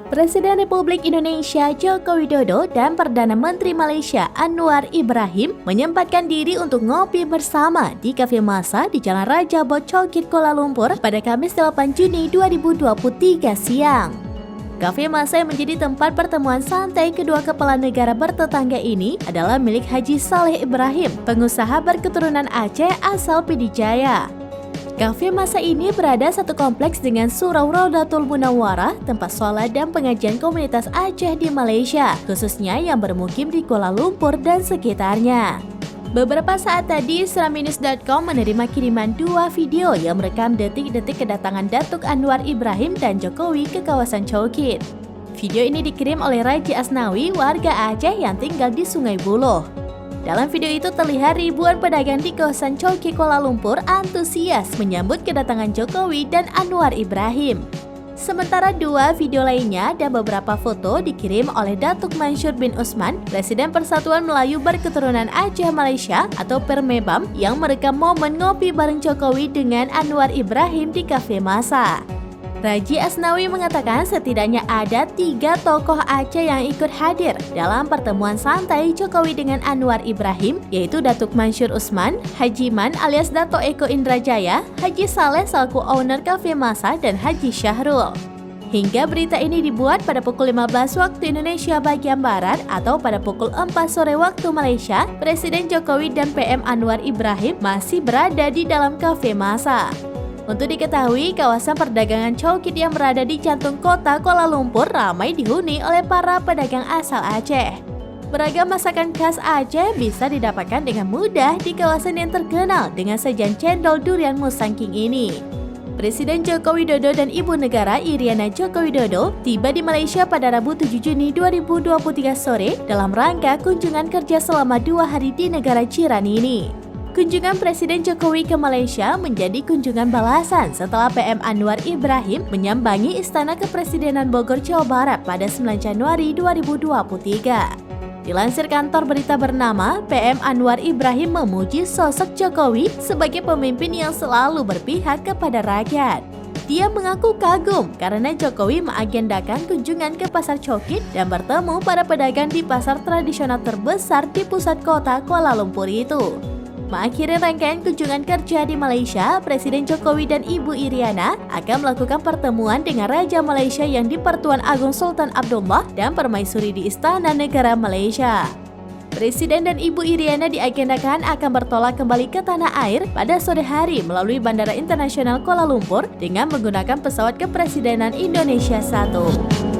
Presiden Republik Indonesia Joko Widodo dan Perdana Menteri Malaysia Anwar Ibrahim menyempatkan diri untuk ngopi bersama di Cafe Masa di Jalan Raja Bot Chowkit, Kuala Lumpur pada Kamis 8 Juni 2023 siang. Cafe Masa yang menjadi tempat pertemuan santai kedua kepala negara bertetangga ini adalah milik Haji Saleh Ibrahim, pengusaha berketurunan Aceh asal Pidijaya. Cafe Masa ini berada satu kompleks dengan Surau Raudatul Munawwarah, tempat sholat dan pengajian komunitas Aceh di Malaysia, khususnya yang bermukim di Kuala Lumpur dan sekitarnya. Beberapa saat tadi, seraminus.com menerima kiriman dua video yang merekam detik-detik kedatangan Datuk Anwar Ibrahim dan Jokowi ke kawasan Chowkit. Video ini dikirim oleh Raji Asnawi, warga Aceh yang tinggal di Sungai Buloh. Dalam video itu terlihat ribuan pedagang di kawasan Chowkit, Kuala Lumpur antusias menyambut kedatangan Jokowi dan Anwar Ibrahim. Sementara dua video lainnya dan beberapa foto dikirim oleh Datuk Mansur bin Usman, Presiden Persatuan Melayu Berketurunan Aceh Malaysia atau Permebam, yang merekam momen ngopi bareng Jokowi dengan Anwar Ibrahim di Cafe Masa. Raji Asnawi mengatakan setidaknya ada 3 tokoh Aceh yang ikut hadir dalam pertemuan santai Jokowi dengan Anwar Ibrahim, yaitu Datuk Mansur Usman, Haji Man alias Dato Eko Indrajaya, Haji Saleh selaku owner Cafe Masa, dan Haji Syahrul. Hingga berita ini dibuat pada pukul 15 waktu Indonesia bagian Barat atau pada pukul 4 sore waktu Malaysia, Presiden Jokowi dan PM Anwar Ibrahim masih berada di dalam Cafe Masa. Untuk diketahui, kawasan perdagangan Chowkit yang berada di jantung kota Kuala Lumpur ramai dihuni oleh para pedagang asal Aceh. Beragam masakan khas Aceh bisa didapatkan dengan mudah di kawasan yang terkenal dengan sajian cendol durian musangking ini. Presiden Joko Widodo dan Ibu Negara Iriana Joko Widodo tiba di Malaysia pada Rabu 7 Juni 2023 sore dalam rangka kunjungan kerja selama 2 hari di negara jiran ini. Kunjungan Presiden Jokowi ke Malaysia menjadi kunjungan balasan setelah PM Anwar Ibrahim menyambangi Istana Kepresidenan Bogor, Jawa Barat pada 9 Januari 2023. Dilansir kantor berita bernama, PM Anwar Ibrahim memuji sosok Jokowi sebagai pemimpin yang selalu berpihak kepada rakyat. Dia mengaku kagum karena Jokowi mengagendakan kunjungan ke Pasar Chowkit dan bertemu para pedagang di pasar tradisional terbesar di pusat kota Kuala Lumpur itu. Mengakhiri rangkaian kunjungan kerja di Malaysia, Presiden Jokowi dan Ibu Iriana akan melakukan pertemuan dengan Raja Malaysia yang di-Pertuan Agong Sultan Abdullah dan Permaisuri di Istana Negara Malaysia. Presiden dan Ibu Iriana diagendakan akan bertolak kembali ke tanah air pada sore hari melalui Bandara Internasional Kuala Lumpur dengan menggunakan pesawat Kepresidenan Indonesia 1.